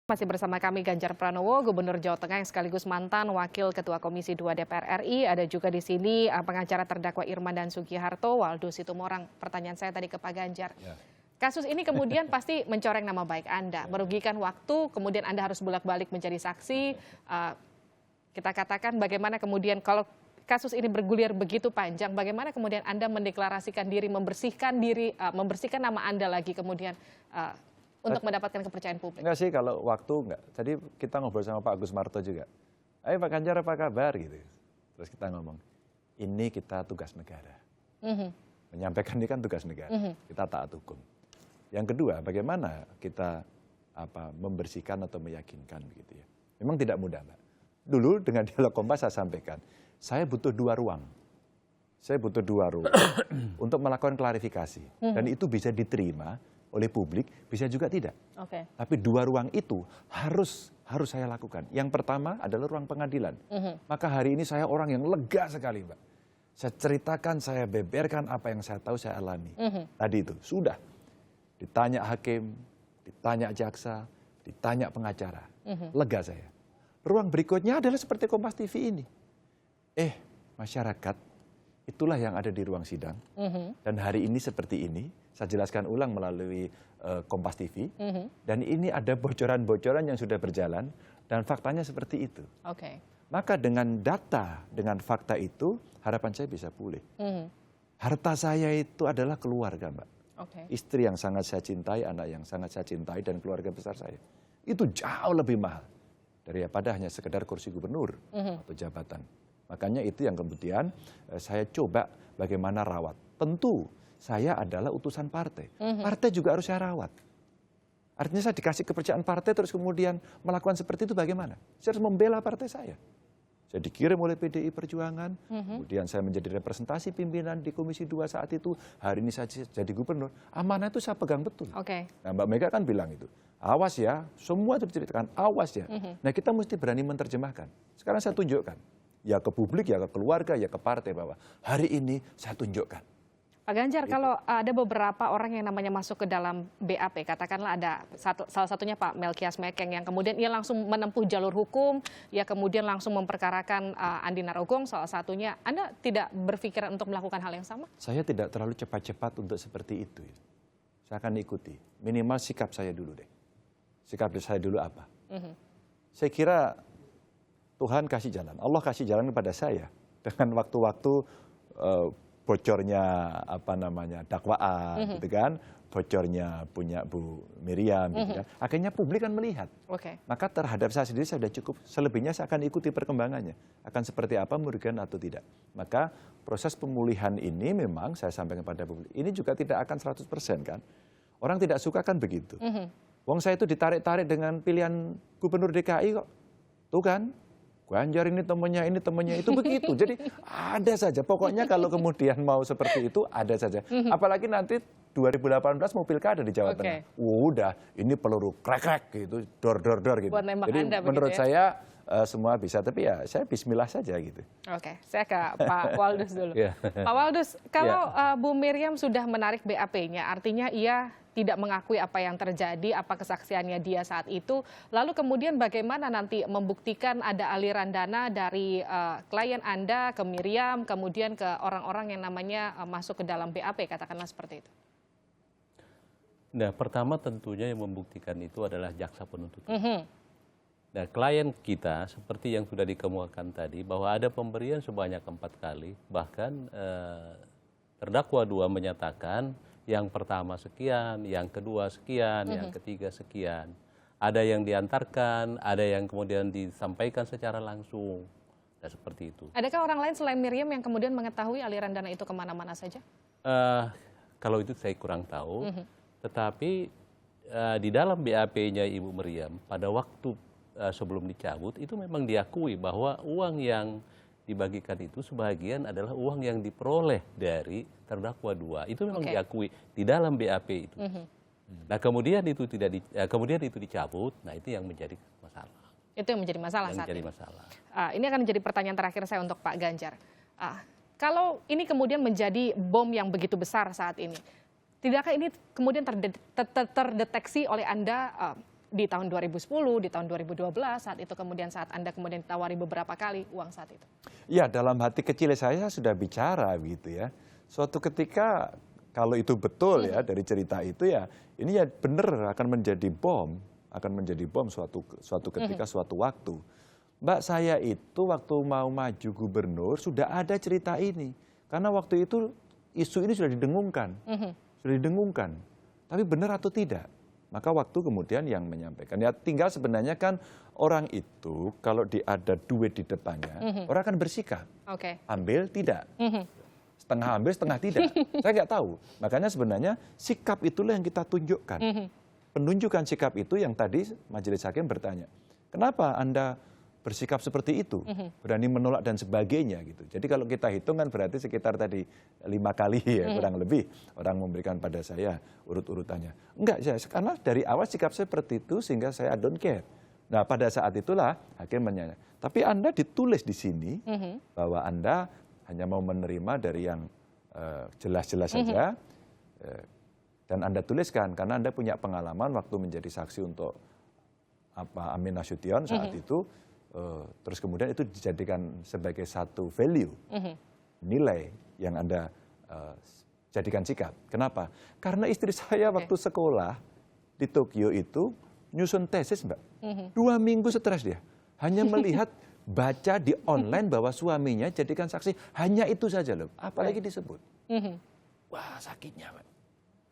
Masih bersama kami Ganjar Pranowo, Gubernur Jawa Tengah yang sekaligus mantan Wakil Ketua Komisi 2 DPR RI. Ada juga di sini pengacara terdakwa Irman dan Sugiharto, Waldo Situmorang. Pertanyaan saya tadi ke Pak Ganjar. Kasus ini kemudian pasti mencoreng nama baik Anda, merugikan waktu, kemudian Anda harus bolak-balik menjadi saksi. Kita katakan bagaimana kemudian kalau kasus ini bergulir begitu panjang, bagaimana kemudian Anda mendeklarasikan diri, membersihkan nama Anda lagi kemudian untuk mendapatkan kepercayaan publik? Enggak sih, kalau waktu enggak. Tadi kita ngobrol sama Pak Agus Marto juga. Ayo Pak Ganjar, apa kabar gitu. Terus kita ngomong, ini kita tugas negara. Menyampaikan ini kan tugas negara. Kita taat hukum. Yang kedua, bagaimana kita membersihkan atau meyakinkan begitu ya. Memang tidak mudah, Mbak. Dulu dengan Dialog Kompas saya sampaikan, saya butuh 2 ruang. Saya butuh 2 ruang untuk melakukan klarifikasi. Dan itu bisa diterima oleh publik, bisa juga tidak. Tapi 2 ruang itu harus saya lakukan. Yang pertama adalah ruang pengadilan. Maka hari ini saya orang yang lega sekali, Mbak. Saya ceritakan, saya beberkan apa yang saya tahu, saya alami. Tadi itu, sudah. Ditanya hakim, ditanya jaksa, ditanya pengacara. Lega saya. Ruang berikutnya adalah seperti Kompas TV ini. Masyarakat, itulah yang ada di ruang sidang. Dan hari ini seperti ini, saya jelaskan ulang melalui Kompas TV. Dan ini ada bocoran-bocoran yang sudah berjalan, dan faktanya seperti itu. Maka dengan data, dengan fakta itu, harapan saya bisa pulih. Harta saya itu adalah keluarga, Mbak. Istri yang sangat saya cintai, anak yang sangat saya cintai, dan keluarga besar saya. Itu jauh lebih mahal daripada hanya sekedar kursi gubernur atau jabatan. Makanya itu yang kemudian saya coba bagaimana rawat. Tentu saya adalah utusan partai. Partai juga harus saya rawat. Artinya saya dikasih kepercayaan partai terus kemudian melakukan seperti itu bagaimana? Saya harus membela partai saya. Saya dikirim oleh PDI Perjuangan, kemudian saya menjadi representasi pimpinan di Komisi 2 saat itu. Hari ini saya jadi gubernur. Amanah itu saya pegang betul. Nah, Mbak Mega kan bilang itu, awas ya, semua itu diceritakan, awas ya. Nah, kita mesti berani menerjemahkan. Sekarang saya tunjukkan. Ya ke publik, ya ke keluarga, ya ke partai bahwa hari ini saya tunjukkan. Pak Ganjar, kalau ada beberapa orang yang namanya masuk ke dalam BAP, katakanlah ada salah satunya Pak Melkias Mekeng yang kemudian ia langsung menempuh jalur hukum, ya kemudian langsung memperkarakan Andi Narogong salah satunya. Anda tidak berpikiran untuk melakukan hal yang sama? Saya tidak terlalu cepat-cepat untuk seperti itu. Saya akan ikuti. Minimal sikap saya dulu deh. Sikap saya dulu apa? Saya kira Tuhan kasih jalan, Allah kasih jalan kepada saya dengan waktu-waktu bocornya dakwaan, gitu kan, bocornya punya Bu Miriam, gitu kan. Akhirnya publik kan melihat. Maka terhadap saya sendiri saya sudah cukup. Selebihnya saya akan ikuti perkembangannya, akan seperti apa, merugikan atau tidak. Maka proses pemulihan ini memang saya sampaikan kepada publik. Ini juga tidak akan 100% kan. Orang tidak suka kan begitu. Wong saya itu ditarik-tarik dengan pilihan Gubernur DKI kok, tuh kan. Ganjar ini temannya itu begitu. Jadi ada saja. Pokoknya kalau kemudian mau seperti itu ada saja. Apalagi nanti 2018 mau pilkada di Jawa Tengah. Udah, ini peluru krek-krek gitu, dor-dor gitu. Jadi menurut saya semua bisa, tapi ya saya bismillah saja gitu. Saya ke Pak Waldus dulu. Pak Waldus, kalau Bu Miriam sudah menarik BAP-nya, artinya ia tidak mengakui apa yang terjadi, apa kesaksiannya dia saat itu. Lalu kemudian bagaimana nanti membuktikan ada aliran dana dari klien Anda ke Miriam, kemudian ke orang-orang yang namanya masuk ke dalam BAP, katakanlah seperti itu. Nah, pertama tentunya yang membuktikan itu adalah jaksa penuntut umum. Nah, klien kita seperti yang sudah dikemukakan tadi, bahwa ada pemberian sebanyak 4 kali, bahkan terdakwa 2 menyatakan yang pertama sekian, yang kedua sekian, yang ketiga sekian. Ada yang diantarkan, ada yang kemudian disampaikan secara langsung. Nah, seperti itu. Adakah orang lain selain Miriam yang kemudian mengetahui aliran dana itu kemana-mana saja? Kalau itu saya kurang tahu. Tetapi di dalam BAP-nya Ibu Miriam, pada waktu sebelum dicabut, itu memang diakui bahwa uang yang dibagikan itu sebagian adalah uang yang diperoleh dari terdakwa 2. Itu memang diakui di dalam BAP itu. Nah, kemudian itu dicabut. Nah, itu yang menjadi masalah. Itu yang menjadi masalah saat ini. Ini akan menjadi pertanyaan terakhir saya untuk Pak Ganjar. Kalau ini kemudian menjadi bom yang begitu besar saat ini, tidakkah ini kemudian terdeteksi oleh Anda di tahun 2010, di tahun 2012, saat itu kemudian saat Anda kemudian ditawari beberapa kali uang saat itu? Ya, dalam hati kecil saya sudah bicara gitu ya. Suatu ketika kalau itu betul ya dari cerita itu ya, ini ya benar akan menjadi bom suatu ketika, suatu waktu. Mbak, saya itu waktu mau maju gubernur sudah ada cerita ini. Karena waktu itu isu ini sudah didengungkan. Tapi benar atau tidak? Maka waktu kemudian yang menyampaikan. Ya tinggal sebenarnya kan orang itu kalau ada duit di depannya, orang akan bersikap. Ambil tidak. Setengah ambil, setengah tidak. Saya nggak tahu. Makanya sebenarnya sikap itulah yang kita tunjukkan. Penunjukan sikap itu yang tadi majelis hakim bertanya, kenapa Anda bersikap seperti itu, berani menolak dan sebagainya gitu. Jadi kalau kita hitung kan berarti sekitar tadi 5 kali ya kurang lebih orang memberikan pada saya urut-urutannya. Enggak, karena dari awal sikap saya seperti itu sehingga saya don't care. Nah pada saat itulah hakim menanya, tapi Anda ditulis di sini bahwa Anda hanya mau menerima dari yang jelas-jelas saja dan Anda tuliskan karena Anda punya pengalaman waktu menjadi saksi untuk Amin Nasution saat itu. Terus kemudian itu dijadikan sebagai satu value, nilai yang Anda jadikan sikap. Kenapa? Karena istri saya waktu sekolah di Tokyo itu nyusun tesis, Mbak. 2 minggu stres dia. Hanya melihat baca di online bahwa suaminya jadikan saksi. Hanya itu saja loh. Apalagi disebut. Wah sakitnya, Mbak.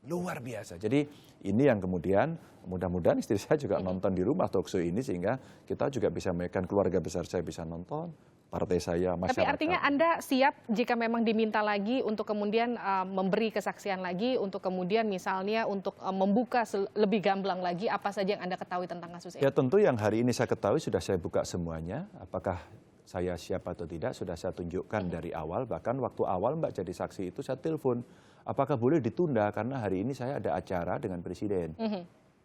Luar biasa. Jadi ini yang kemudian mudah-mudahan istri saya juga nonton di rumah talkshow ini sehingga kita juga bisa meyakinkan keluarga besar saya bisa nonton, partai saya, masyarakat. Tapi artinya Anda siap jika memang diminta lagi untuk kemudian memberi kesaksian lagi, untuk kemudian misalnya untuk membuka lebih gamblang lagi apa saja yang Anda ketahui tentang kasus ini? Ya tentu yang hari ini saya ketahui sudah saya buka semuanya. Apakah saya siap atau tidak sudah saya tunjukkan dari awal. Bahkan waktu awal Mbak jadi saksi itu saya telepon. Apakah boleh ditunda karena hari ini saya ada acara dengan presiden.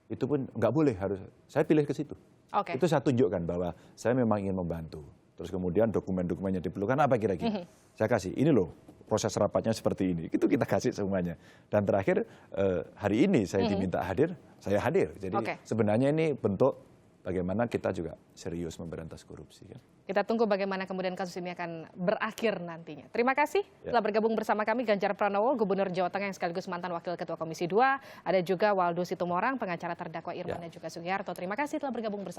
Itu pun nggak boleh, harus saya pilih ke situ. Itu saya tunjukkan bahwa saya memang ingin membantu. Terus kemudian dokumen-dokumennya diperlukan apa kira-kira. Saya kasih, ini loh proses rapatnya seperti ini. Itu kita kasih semuanya. Dan terakhir hari ini saya diminta hadir, saya hadir. Jadi sebenarnya ini bentuk bagaimana kita juga serius memberantas korupsi. Kan? Kita tunggu bagaimana kemudian kasus ini akan berakhir nantinya. Terima kasih telah bergabung bersama kami Ganjar Pranowo, Gubernur Jawa Tengah yang sekaligus mantan Wakil Ketua Komisi 2. Ada juga Waldo Situmorang, pengacara terdakwa Irman dan juga Sugiharto. Terima kasih telah bergabung bersama